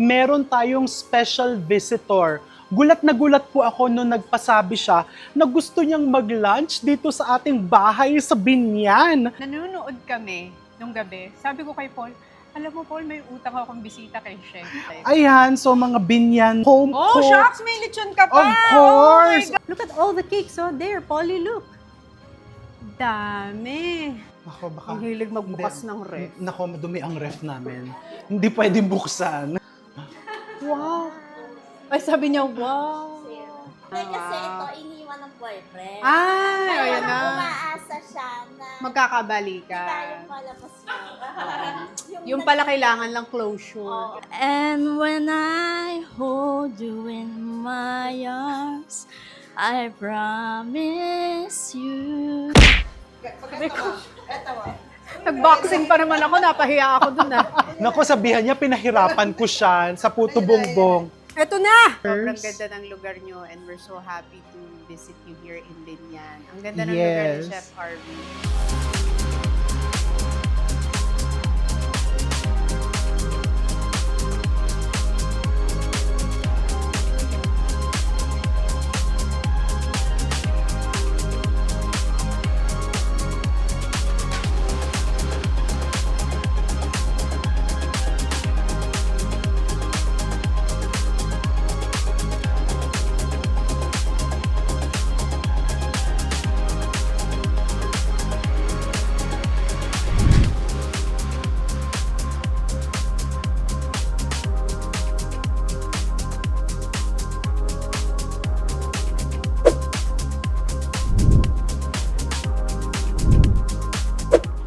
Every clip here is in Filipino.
meron tayong special visitor. Gulat na gulat po ako nung nagpasabi siya na gusto niyang mag-lunch dito sa ating bahay sa Binyan. Nanonood kami nung gabi. Sabi ko kay Paul, alam mo Paul, may utang akong bisita kay Chef. Ayan, so mga Binyan home Oh, cook. shucks! May lechon ka pa! Of course! Oh my God. Look at all the cakes, oh. There, Polly, look. Dami. Ako, baka... Ang hilig magbukas Hindi. ng ref. Nako, madumi ang ref namin. Hindi pwedeng buksan. Wow. Ay, sabi niya, wow. Kasi ito, iniwan ng boyfriend. Ay, Kaya ayan na. umaasa siya na tayo Magkakabalikan. malabas mo. Yung pala kailangan lang closure. And when I hold you in my arms, I promise you. Nag-boxing pa naman ako, napahiya ako dun ah. Nako, sabihan niya, pinahirapan ko siya sa puto bongbong. Eto na! Sobrang ganda ng lugar nyo and we're so happy to visit you here in Binyan. Ang ganda ng lugar ni Yes. Chef Harvey.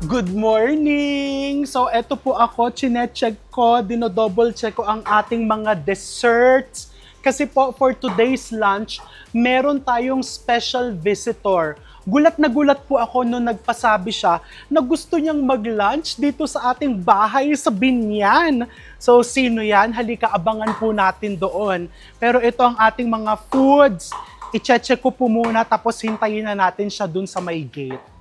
Good morning! So, eto po ako, chinecheck ko, dinodouble check ko ang ating mga desserts. Kasi po, for today's lunch, meron tayong special visitor. Gulat na gulat po ako nung nagpasabi siya na gusto niyang mag-lunch dito sa ating bahay sa Binyan. So, sino yan? Halika, abangan po natin doon. Pero ito ang ating mga foods. I-check ko po muna, tapos hintayin na natin siya dun sa may gate.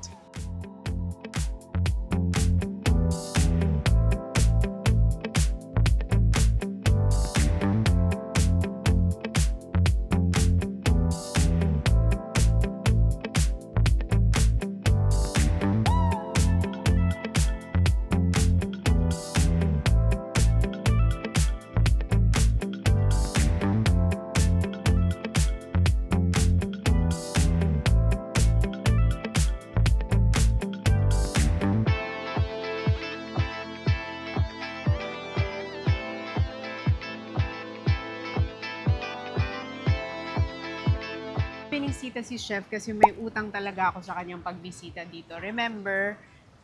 Pinisita si Chef kasi may utang talaga ako sa kanyang pagbisita dito. Remember,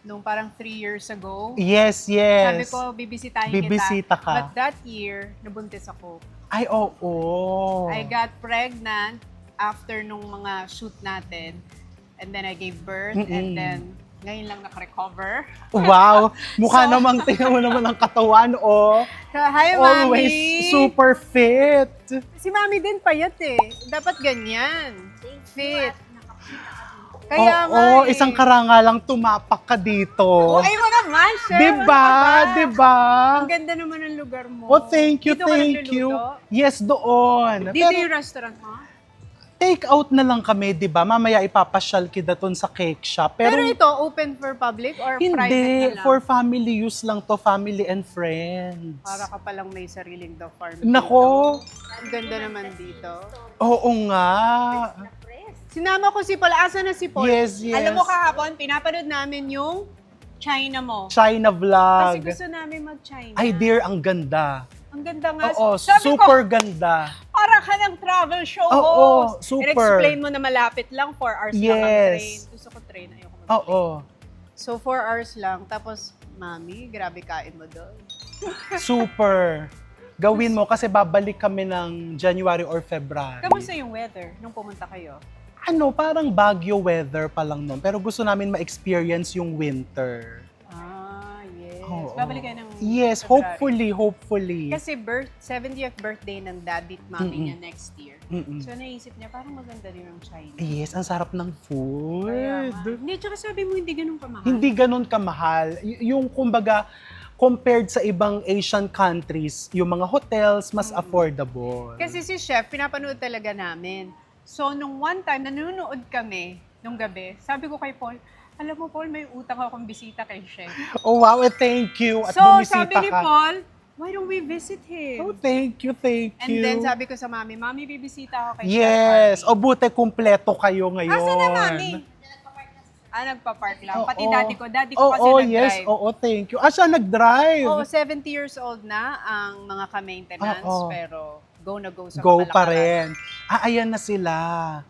nung parang 3 years ago, Yes, sabi yes. ko, bibisitahin Bibisita kita. ka. But that year, nabuntis ako. Ay, oo. I got pregnant after nung mga shoot natin. And then I gave birth. And then, ngayon lang nakarecover. Wow! Mukha So- namang, tingnan mo naman ang katawan, oh. Hi, Always Mami! super fit. Si Mami din payat eh. Dapat ganyan. Fit. Kaya Oo, nga eh. isang karangalang tumapak ka dito. Oh, ay mo naman, Chef. Diba? Ano ka ba? Diba? Ang ganda naman ng lugar mo. Oh, thank you, Dito ka thank you. nagluluto? Yes, doon. Dito Pero yung restaurant mo? take out na lang kami, di ba? Mamaya ipapasyal kita doon sa cake shop. Pero ito, open for public or private na hindi, lang? for family use lang to, family and friends. Para ka palang may sariling dog farm. Nako, Ang ganda naman dito. oo nga. Sinama ko si Paul. Asa na si Paul? Yes, yes. Alam mo kahapon, pinapanood namin yung China mo. China Kasi vlog. gusto namin mag-China. Ay dear, ang ganda. Ang ganda nga. Oo, Sabi super ko, ganda. para ka ng travel show Oo, host. super. And explain mo na malapit lang, 4 hours lang ang Yes. train. Gusto ko train, ayoko mag-train. Oo. So 4 hours lang, tapos, Mami, grabe kain mo doon. Super. Gawin mo kasi babalik kami ng January or February. Kamusta yung weather nung pumunta kayo? Ano, parang Baguio weather pa lang nun. Pero gusto namin ma-experience yung winter. Ah, yes. Oo. Babalik kayo ng Yes, February. hopefully. Kasi 70th birthday ng daddy at mommy niya next year. Mm-mm. So naisip niya, parang maganda din ang China. Yes, ang sarap ng food. Kaya nga. Hindi, tsaka sabi mo hindi ganun kamahal. Hindi ganun kamahal. Yung kumbaga, compared sa ibang Asian countries, yung mga hotels, mas affordable. Kasi si Chef, pinapanood talaga namin. So, nung one time, nanonood kami nung gabi, sabi ko kay Paul, alam mo, Paul, may utang akong bisita kay Chef. Oh wow, thank you. At So, bumisita sabi ni ka. Paul, why don't we visit Oh, him? thank you, thank And you. then sabi ko sa Mami, Mami, bibisita ako kay Yes. Chef O buti kumpleto kayo ngayon. Asa na, Mami? nagpa-park lang. Pati Oo. daddy ko kasi Oo, nag-drive. yes. Oo, thank you. Siya nag-drive. Oo, 70 years old na ang mga ka-maintenance, Oo. pero go na go sa Go kamalakaran. pa rin. Ayan na sila.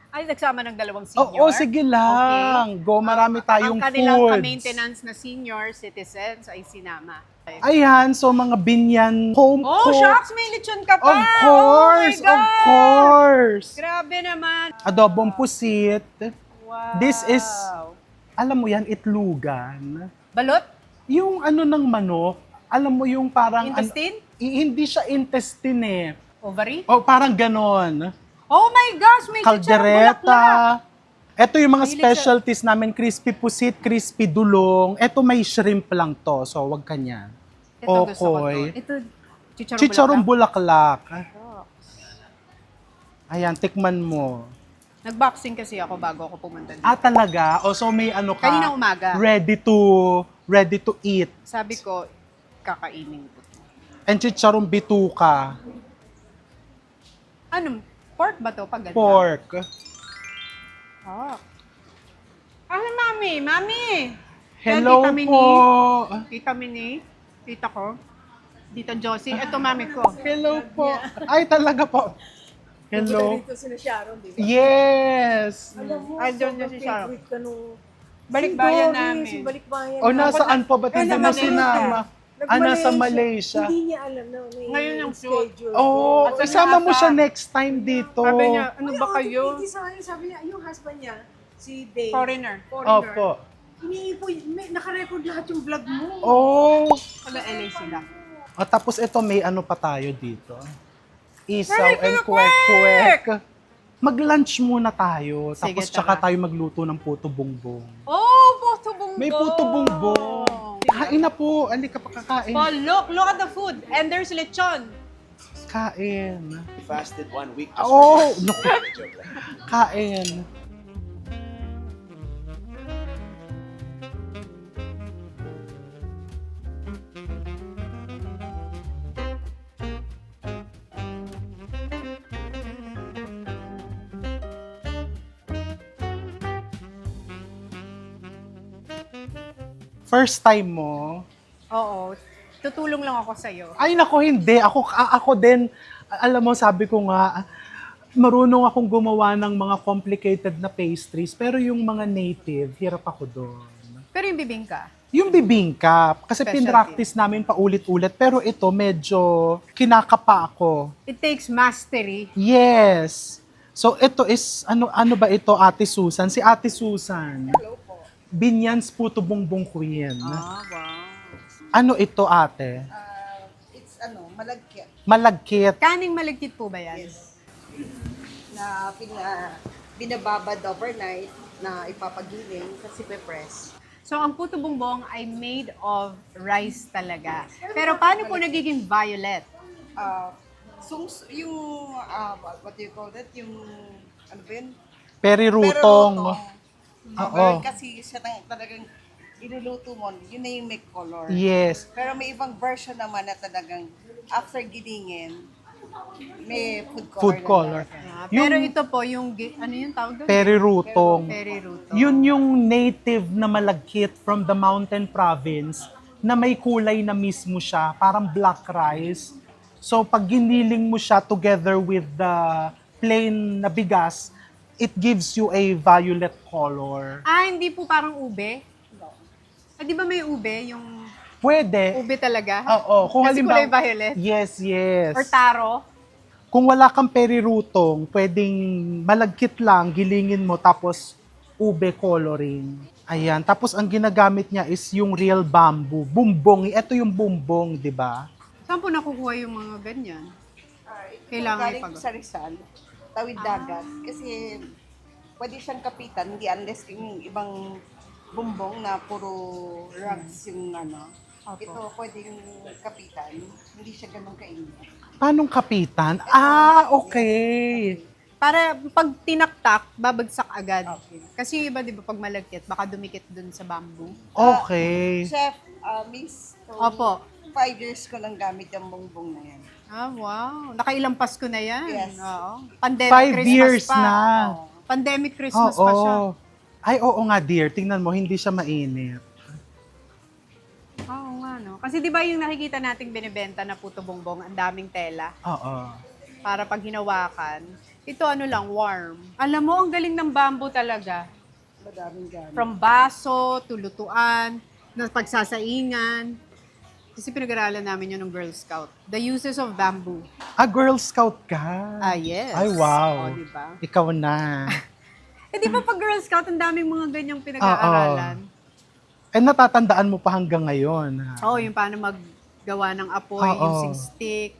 Ay, nagsama ng dalawang senior. Oo, sige lang. Go, marami tayong Ang kanilang foods. ka-maintenance na senior citizens ay sinama. Ayan, so mga binyan home Oh, cooked. shucks! May lechon ka pa! Of course, Oh my of God! course. Grabe naman. Adobong pusit. Wow. This is, alam mo yan, itlugan. Balot? Yung ano ng manok, alam mo yung parang... Intestine? Hindi siya intestine eh. Ovary? O parang ganon. Oh my gosh! May chicharong bulaklak! Kaldereta. Ito yung mga Mahilig specialties namin, crispy pusit, crispy dulong. Ito may shrimp lang to, so wag ka niyan. Ito gusto ko to. Okoy. Ito, Chicharong bulaklak. bulaklak. Ayan, tikman mo. Nag-boxing kasi ako bago ako pumunta dito. Talaga? O so may ano ka? Kanina umaga. Ready to eat. Sabi ko, kakainin ko. And chicharong bituka. Ano? Pork ba to? Pag ganito? Pork. Ah. Ano, Mami? Mami! Hello Tita Minnie. po. Tita Minnie. Tita ko. Tita Josie. Ito, Mami ko. Hello po. Ay, talaga po. Hello. Dito si Sharon, di ba? Yes. Alam mo, Ay, doon sobrang si Sharon. favorite ka nung... Balikbayan Si Dory, namin. Si Balikbayan. O nasaan pa ba? Eh, Hindi mo nasa sinama. Nasa Malaysia. Hindi niya alam na may Ngayon yung shoot. schedule. Oh, At sa isama mo Nasa. siya next time dito. Sabi niya, ano Ay, ba oo, kayo? hindi sa akin, sabi niya, yung husband niya, si Dave. Foreigner. Opo. Naka-record lahat yung vlog mo. Oh. Taga LA sila. O, tapos ito, may ano pa tayo dito. Isaw Ay, and kwek-kwek! kwek-kwek. Mag-lunch muna tayo. Sige, Tapos tsaka tara. tayo magluto ng puto bongbong. Oh, puto bongbong. May puto bongbong. Kain na po. Alika pa kakain. Oh, look at the food. And there's lechon. Kain. We fasted 1 week. Just Oh, for no. this. Joke lang. Kain. First time mo? Oo. Tutulong lang ako sa'yo. Ay nako, hindi. Ako din, alam mo, sabi ko nga, marunong akong gumawa ng mga complicated na pastries, pero yung mga native, hirap ako doon. Pero yung bibingka, Yung bibingka, kasi Specialty. pinractice namin paulit-ulit, pero ito medyo kinakapa ako. it takes mastery. Yes. So ito is, ano ba ito, Ate Susan? Si Ate Susan. Hello po. Binyans Puto Bongbong Queen. Ah, wow. Ano ito, ate? It's malagkit. Malagkit. Kaning maligkit po ba yan? Na binababad overnight na ipapagiling kasi pe-press. So, ang puto bongbong ay made of rice talaga. Pero paano po nagiging violet? Yung, what do you call that? Yung, ano ba yun? Perirutong. Oo. Kasi siya talagang iluluto mo, yun na yung make color. Yes. Pero may ibang version naman na talagang after gilingin, may food color. Food color. Pero ito po, yung, ano yung tawag doon? Perirutong. Periruto. Yun yung native na malagkit from the mountain province na may kulay na mismo siya, parang black rice. So pag giniling mo siya together with the plain na bigas, it gives you a violet color. Ah, hindi po parang ube? Ah, di ba may ube? Yung Pwede. ube talaga? Oo. Kung Kasi halimbawa, kulay violet? Yes, yes. Or taro? Kung wala kang perirutong, pwedeng malagkit lang, gilingin mo, tapos ube coloring. Ayan. Tapos ang ginagamit niya is yung real bamboo. Bumbong. Ito yung bumbong, di ba? Saan po nakukuha yung mga ganyan? Kailangan Galing ipag- sa Rizal, tawid dagat. Kasi pwede siyang kapitan, hindi unless yung ibang bumbong na puro rugs yung ano. Opo. Ito pwedeng kapitan, hindi siya ganun kainit. Paanong kapitan? Okay. Para pag tinaktak, babagsak agad. Okay. Kasi yung iba, di ba, pag malagkit, baka dumikit dun sa bamboo. Okay. Chef, Miss, so, Opo. 5 years ko lang gamit yung bongbong na yan. Ah, wow. Nakailang Pasko na yan. Yes. Oo. Pandemic 5 Christmas years pa. na. Oo. Pandemic Christmas Oo. pa siya. Ay, oo nga dear. Tingnan mo, hindi siya mainit. Oo nga, no? Kasi di ba yung nakikita nating binibenta na puto bongbong, ang daming tela Oo. para pag hinawakan. Ito ano lang, warm. Alam mo, ang galing ng bamboo talaga. Madaming gamit. From baso to lutuan, na pagsasaingan. Kasi pinag-aralan namin yun ng Girl Scout. The uses of bamboo. Girl Scout ka. Ah, yes. Ay, wow. O, diba? Ikaw na. Eh, di ba pag Girl Scout, ang daming mga ganyang pinag-aaralan? Eh, natatandaan mo pa hanggang ngayon. Oo, yung paano maggawa ng apoy, Oo. using stick.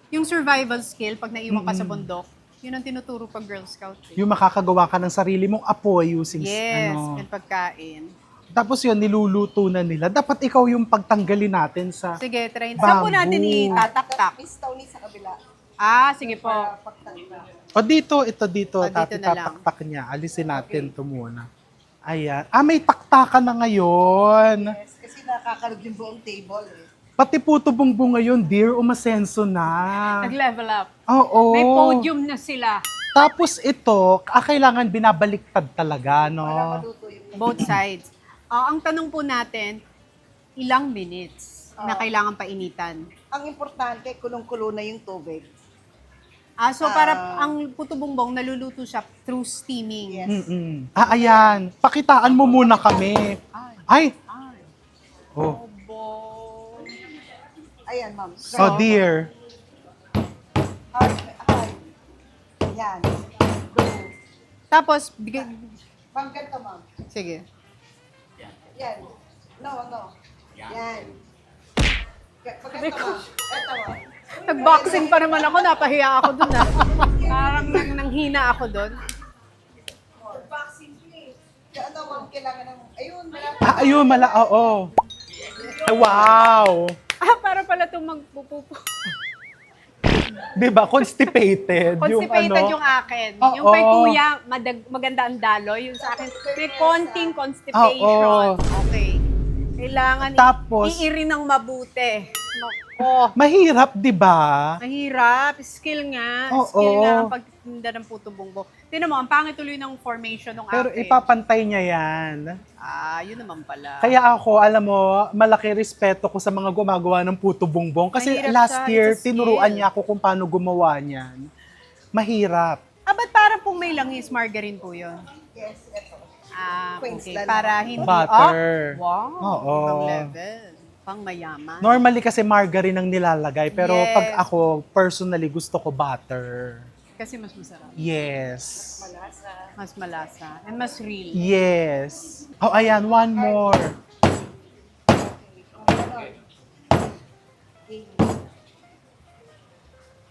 Yung survival skill, pag naiwan ka sa bundok, yun ang tinuturo pag Girl Scout. Eh. Yung makakagawa ka ng sarili mong apoy using Yes, ano. and pagkain. Tapos yun, niluluto na nila. Dapat ikaw yung pagtanggalin natin sa... Sige, try. Saan po natin Bamboo. itataktak? Miss Tony sa kabila. Ah, sige po. Para pagtanda. O dito, ito dito. O, dito Tati na lang. tataktak niya. Alisin natin to muna. Ayan. May taktakan na ngayon. Yes, kasi nakakalog yung buong table eh. Pati puto bongbong ngayon, dear, umasenso na. Nag-level up. Oo. May podium na sila. Tapos ito, kailangan binabaliktad talaga, no? Para maluto yung Both sides. Ang tanong po natin, ilang minutes na kailangan painitan? Ang importante, kulong-kulo na yung tubig. So para ang puto bongbong naluluto siya through steaming. Yes. Mm-mm. Ayan. Pakitaan mo muna kami. Ay. Ay. Oh. Ayan, ma'am. Oh, dear. Hi. Yan. Go. Tapos, bigay... Ma'am, ganito, ma'am. Sige. Yan. No. Yan. Pag ganito, ma'am. Ito, ma'am. Nag-boxing pa naman ako, napahiya ako dun Parang nanghina ako dun. Vaccine, please. Ano, ma'am, kailangan ng... Ayun, malapit. Ayun, oo. Wow. Para pala itong magpupupo. Diba? Constipated. Constipated yung yung akin. Oo. Yung kay kuya, maganda ang daloy. Yung sa akin, may konting constipation. Oo. Okay. Kailangan Tapos- iiri ng mabuti. Nako. Mahirap, di ba? Mahirap. Skill nga. Oo. Skill nga ang pagtinda ng puto bongbong. Tingnan mo, ang pangit tuloy ng formation ng Pero akin. ipapantay niya yan. Yun naman pala. Kaya ako, alam mo, malaki respeto ko sa mga gumagawa ng puto bongbong. Kasi Mahirap last siya. year, It's a skill. tinuruan niya ako kung paano gumawa niyan. Mahirap. Ba't parang pong may langis margarine po yun? Yes, ito. Okay. Queensland. Para hindi... Butter. Wow. Oo. Ibang level. Pang mayaman. Normally kasi margarine ang nilalagay. Pero Yes. pag ako, personally, gusto ko butter. Kasi mas masarap. Yes. Mas malasa. And mas real. Yes. Oh, ayan, one more.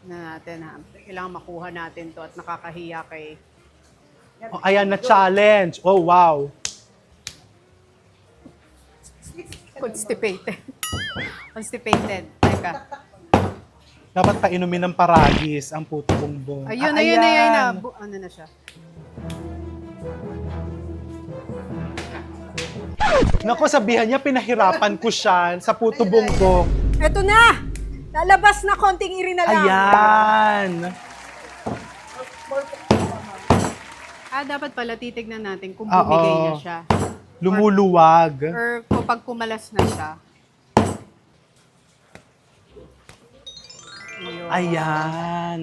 Na natin ha. Kailangan makuha natin to at nakakahiya kay... Oh, ayan na challenge. Oh, wow. Constipated. Constipated. Teka. Dapat painumin ng paragis ang puto bongbong. Ayun, Ah, ayun. ayan. Ano na siya? Naku, sabihan niya, pinahirapan ko siya sa puto bongbong. Eto na! Lalabas na, konting iri na lang. Ayan. Dapat pala titignan natin kung Oo. bumigay na siya. Lumuluwag. Or kapag kumalas na siya. Ayun. Ayan.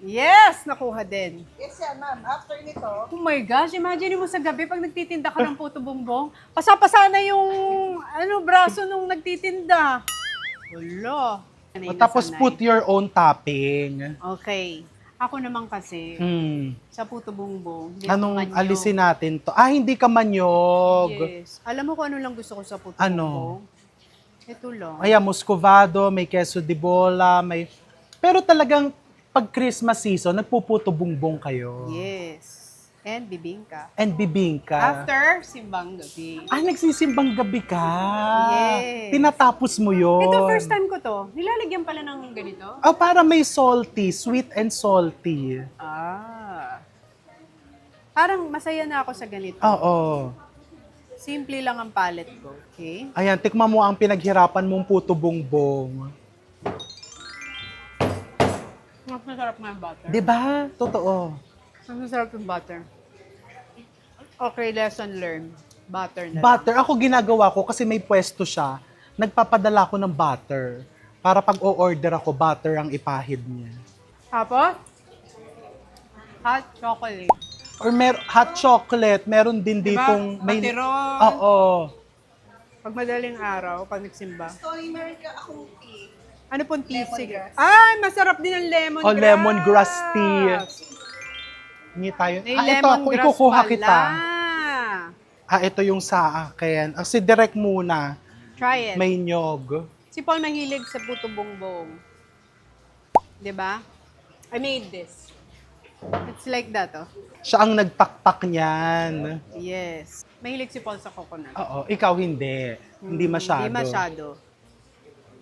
Yes! Nakuha din. Yes, yan, ma'am. After nito, Oh my gosh, imagine mo sa gabi pag nagtitinda ka ng puto bongbong, pasapasa na yung braso nung nagtitinda. Wala. O, tapos put your own topping. Okay. Ako naman kasi, sa puto bongbong, hindi Anong ako manyo. alisin natin to? Hindi ka manyog. Yes. Alam mo kung ano lang gusto ko sa puto Ano? bongbong? Ito lang. Ayan, muscovado, may queso de bola, may... Pero talagang pag Christmas season, nagpuputo bongbong kayo. Yes. and bibingka. and bibingka. After simbang gabi. Nagsisimbang gabi ka. Yes. Tinatapos mo yun. Ito, first time ko to. Nilalagyan pala ng ganito? Para may salty, sweet and salty. Parang masaya na ako sa ganito. Oo. Simple lang ang palette ko, okay? Ayan, tikman mo ang pinaghirapan mong puto bongbong. Mas masarap nga yung butter. Diba? Totoo. Mas masarap yung butter. Okay, lesson learned. Butter na lang. Butter, ako ginagawa ko kasi may pwesto siya. Nagpapadala ko ng butter. Para pag o-order ako, butter ang ipahid niya. Tapos, hot chocolate. Or hot chocolate, meron din Diba? ditong... Batiron. Oo. Pag madaling araw, pag nagsimba. Story, meron ka akong tea. Ano pong tea? Lemongrass. Sige. Ay, masarap din ang lemongrass. Lemongrass tea. Hindi tayo. May Ito, lemongrass ikukuha pala. kita. Ito yung sa akin. Si direct muna. Try it. May nyog. Si Paul mahilig sa puto bongbong. 'Di ba? I made this. It's like that, oh. Siya ang nagtaktak niyan. Yes. Mahilig si Paul sa coconut. Oo, ikaw hindi. Hindi masyado. Hindi masyado.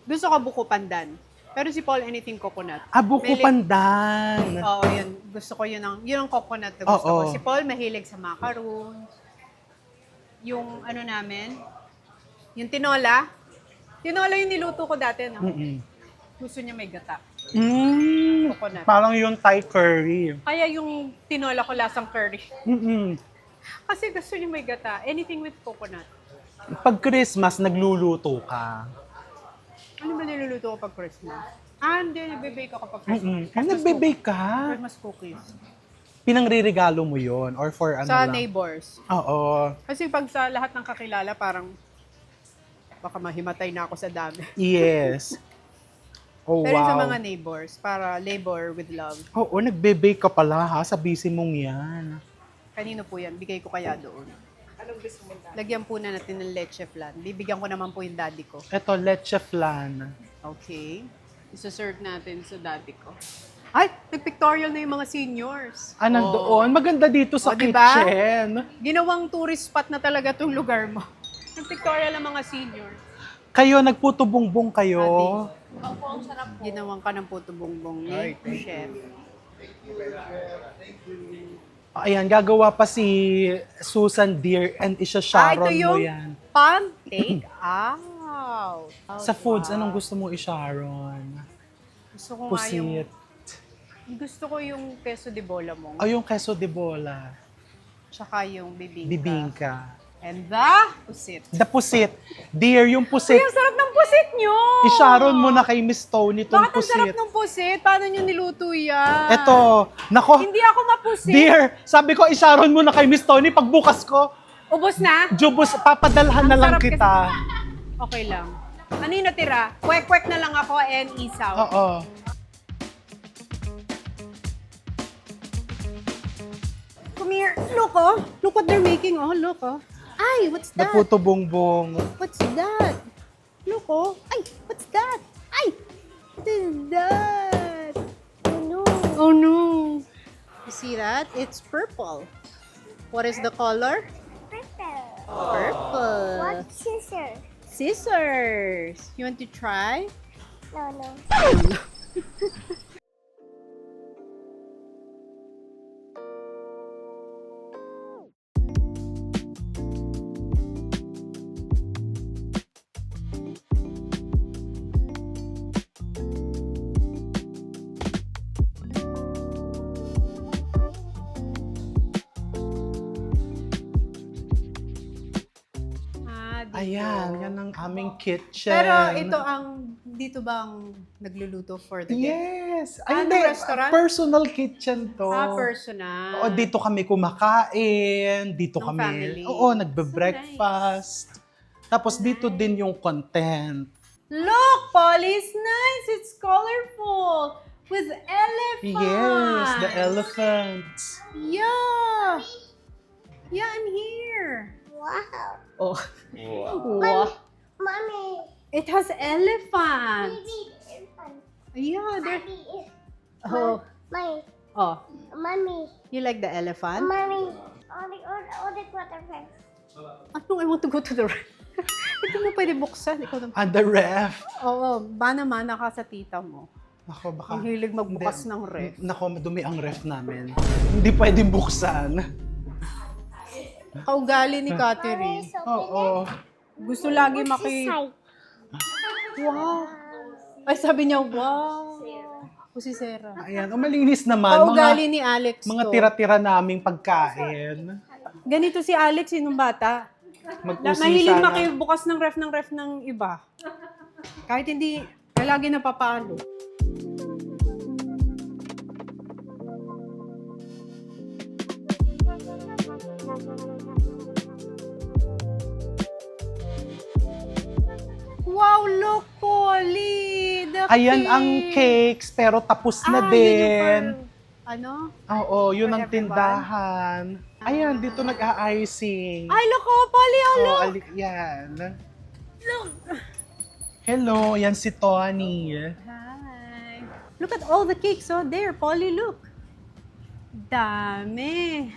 Gusto ko buko pandan. Pero si Paul, anything coconut. Buko Mahilig- pandan. Oo, yun. Gusto ko yun ang coconut na gusto ko. Oo. Si Paul, mahilig sa macaroons. Yung ano namin, yung tinola. Tinola yung niluto ko dati, no? Mm-mm. Gusto niya may gata. Coconut. Parang yung Thai curry. Kaya yung tinola ko lasang curry. Mm-mm. Kasi gusto niya may gata. Anything with coconut. Pag Christmas, nagluluto ka. Ano ba niluluto ko pag Christmas? Hindi. Nagbe-bake ako pag Christmas. Mm-mm. Nagbe-bake ka? Christmas cookies. Pinangririgalo mo yon or for ano Sa lang? neighbors. Oo. Kasi pag sa lahat ng kakilala, parang baka mahimatay na ako sa dami. Yes. Oh, Pero wow. sa mga neighbors, para labor with love. Oo, nagbe-bake ka pala ha, sa busy mong yan. Kanino po yan? Bigay ko kaya doon. Anong gusto mo na? Lagyan po na natin ng leche flan. Bibigyan ko naman po yung daddy ko. Ito, leche flan. Okay. Isa-serve natin sa daddy ko. Ay! Nag-pictorial na yung mga seniors. Nandoon. Maganda dito sa diba? kitchen. Ginawang tourist spot na talaga tong lugar mo. Nag-pictorial ng mga seniors. Kayo, nagputo-bungbong kayo. Ginawang ka ng puto bongbong ni chef. Ayan, gagawa pa si Susan Deer and Isha Sharon ito yung mo yan. pan take out. Sa foods, anong gusto mo i-Sharon? Gusto ko nga yung, Pusit. gusto ko yung queso de bola mo. O yung queso de bola. Tsaka yung bibingka. Bibingka. And the pusit. The pusit. Dear, yung pusit. Uy, ang sarap ng pusit nyo! I-Sharon mo na kay Miss Tony itong Bakit ang sarap pusit. ng pusit? Paano nyo niluto yan? Ito, nako. Hindi ako mapusit. Dear, sabi ko, i-Sharon mo na kay Miss Tony. Pagbukas ko, Ubos na? Jubos, papadalhan Ang na lang sarap kasi. kita. Okay lang. Ano yung natira? Kwek-kwek na lang ako and isaw. Oo. Come here. Look, oh. Look what they're making, oh. Look, oh. Ay, what's that? Naputo bongbong. What's that? Look, oh. Ay, what's that? Ay! What is that? Oh, no. Oh, no. You see that? It's purple. What is the color? Purple. What scissors? Scissors. You want to try? No. Dito. Ayan, yan ang aming kitchen. Pero ito dito bang nagluluto for the day? Yes. Ah, Hindi, ng restaurant? personal kitchen to. Personal. Oo, dito kami kumakain, dito Ng kami, family. oo, nagbe-breakfast. Tapos dito din yung content. Look, Polly's nice. It's colorful. With elephants. Yes, the elephants. Yeah. Yeah, I'm here. Wow. Oh. Wow. Mommy. It has elephants. Baby elephant. Yeah, they're... Daddy is. Oh. My. Oh. Mommy. You like the elephant? Mommy, all the quarterback. Ano, I want to go to the ref. Hindi mo pwede buksan. Ikaw naman. And the ref. Oo, ba naman naka sa tita mo? Ako, baka... Ang hilig magbukas Hindi. ng ref. Nako, madumi ang ref namin. Hindi pwedeng buksan. Kaugali ni Catherine. Oo. Gusto lagi Side. Wow! Ay, sabi niya, wow! O si Sarah. Ayan, malinis naman. Kaugali ni Alex Mga to. tira-tira naming pagkain. Ganito si Alex, sinong bata. Mag-usisa Mahilig na. makibukas ng ref ng iba. Kahit hindi, lagi napapalo. Wow, look, Polly! The Ayan cake! ang cakes, pero tapos na Yun yung din. ano? Oo, yun For ang everyone? tindahan. Ayan, dito nag-a-icing. Ay, look, oh, Polly, oh, look! Yan. Hello, yan si Tony. Hi. Look at all the cakes, oh, there, Polly, look. Dami.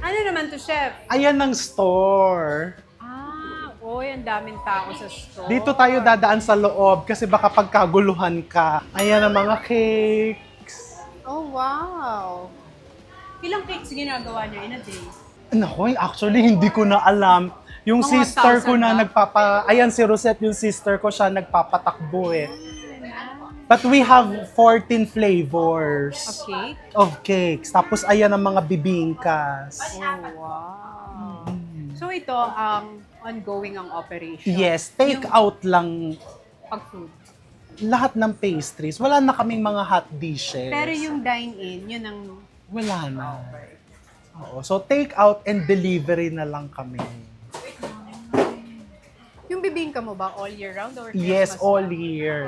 Ano naman to, Chef? Ayan ang store. Oy, ang daming tao sa store. Dito tayo dadaan sa loob kasi baka pagkaguluhan ka. Ayan ang mga cakes. Oh, wow. Ilang cakes ginagawa niya in a day? Naku, actually hindi ko na alam. Yung Mga sister ko 1,000 na ba? Ayan si Rosette, yung sister ko, siya nagpapatakbo eh. But we have 14 flavors Okay. of cakes. Tapos ayan ang mga bibingkas. Oh, wow. So ito, ongoing ang operation. Yes, take out lang Pag food. lahat ng pastries. Wala na kaming mga hot dishes. Pero yung dine-in, yun ang... Wala na. Oo, so take out and delivery na lang kami. Yung bibingka mo ba all year round or Yes, Christmas all lang? year.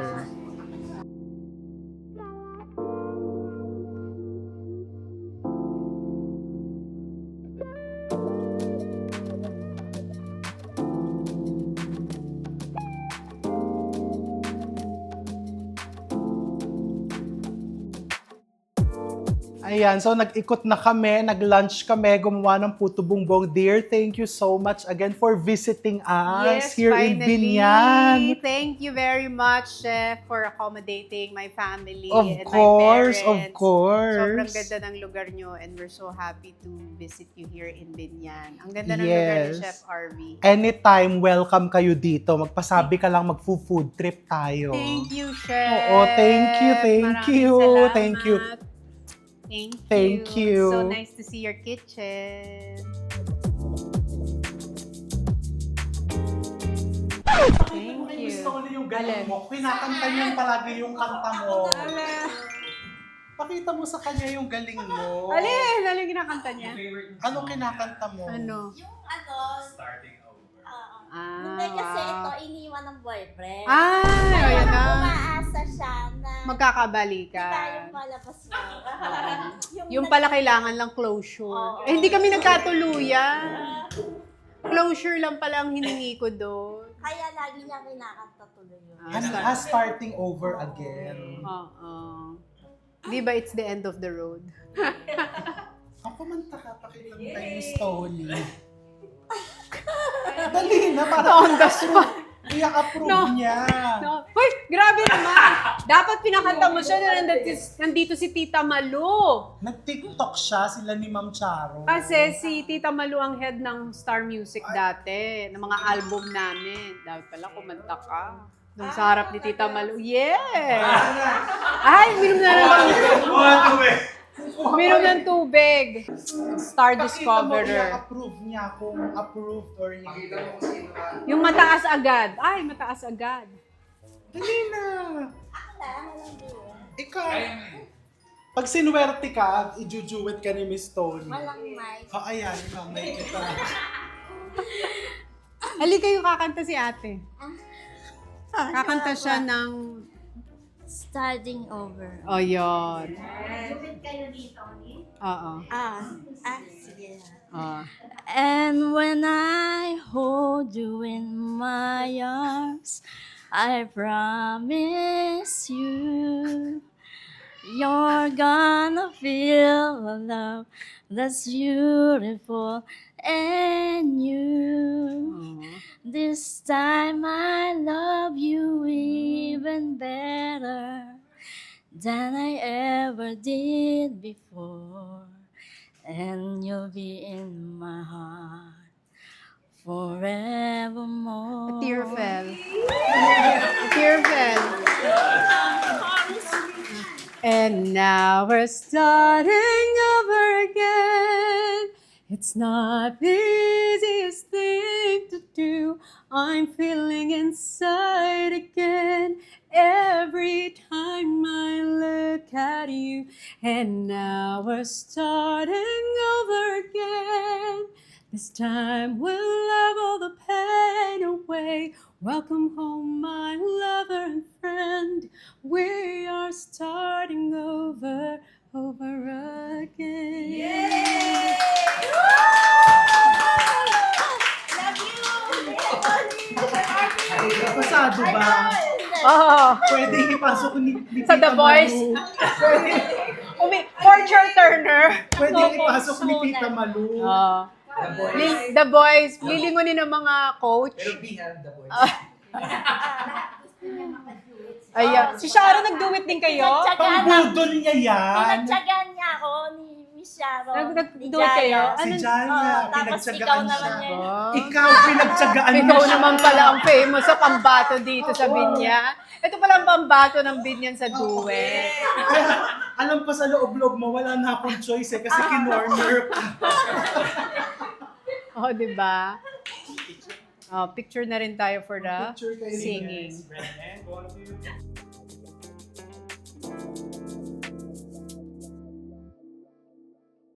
Ayan, so nag-ikot na kami, nag-lunch kami, gumawa ng puto bumbong. Dear, thank you so much again for visiting us here in Binyan. Thank you very much, Chef, for accommodating my family Of and course, my of parents. course. Sobrang ganda ng lugar nyo and we're so happy to visit you here in Binyan. Ang ganda ng lugar ni Yes. Chef RV. Anytime, welcome kayo dito. Magpasabi ka lang, mag-food trip tayo. Thank you, Chef. Oo, thank you, thank Maraming you, salamat. thank you. Thank you. you. So nice to see your kitchen. Thank you. Yung galing mo. Kinakanta niya palagi yung kanta mo. Pakita mo sa kanya yung galing mo. Alin kinakanta niya? Anong kinakanta mo? Ano? Yung ano, Ah, hindi kasi wow. ito iniwan ng boyfriend. Ay, Kaya ayan na. umaasa siya na tayo Magkakabalikan. palabas mo. Yung pala kailangan lang closure. Oo. Eh, hindi kami nagkatuluyan. Closure lang pala ang hiningi ko doon. Kaya lagi niya kinakanta tuloy yun. Starting over again. Oo. Di ba it's the end of the road? Ako man pakita mo tayo yung story. Dali na, para On the spot. i-approve No. niya. No. Hoy, grabe naman. Dapat pinakanta mo siya na nandito si Tita Malu. Nag-TikTok siya, sila ni Ma'am Charo. Kasi si Tita Malu ang head ng Star Music dati, ng mga album namin. Dapat pala kumanta ka. Doon sa harap ni Tita Malu. Yes! Ay, minom na naman. Minom ng tubig. Star Pakita mo, Discoverer. i-approve niya kung approved or hindi. Yung mataas agad. Ay, mataas agad. Dali na. Ano lang din. Ikaw. Pag sinuwerte ka, i-jujuwet ka ni Miss Tony. Walang mic. Ayan, may kita. Ali kayo kakanta si ate. Kakanta siya ng Starting over. O, yun. Oo. Sige. Ah. And when I hold you in my arms, I promise you, you're gonna feel a love that's beautiful and new. This time I love you even better than I ever did before. And you'll be in my heart forevermore. A tear fell. A tear fell. And now we're starting over again. It's not the easiest thing to do. I'm feeling inside again every time I look at you. And now we're starting over again. This time we'll love all the pain away. Welcome home, my lover and friend. We are starting over again. Pasado ba? Oh, Pwede ipasok ni Sa The Tita Voice. Malu. Fortune turner. Pwede ipasok ni Tita Malu. Oh. The Boys, lilingunin ng mga coach. we have the voice. Ayan. Si Sharon, nag-do it din kayo? Pangbudol niya yan. Pinagtsagaan niya ako ni Miss Sharon. Nag-do it kayo? Si Ano? Jaya, Tapos ikaw pinagtsagaan naman siya. niya. Ikaw, pinagtsagaan mo Ikaw siya. naman pala ang famous sa pambato dito sa Binyan. Ito pala ang pambato ng Binyan sa duet. Kaya, alam pa sa loob-loob mo, wala na akong choice eh, kasi kinorner ka. Oh, di ba? Oh, picture na rin tayo for the Picture kayo ni singing. guys.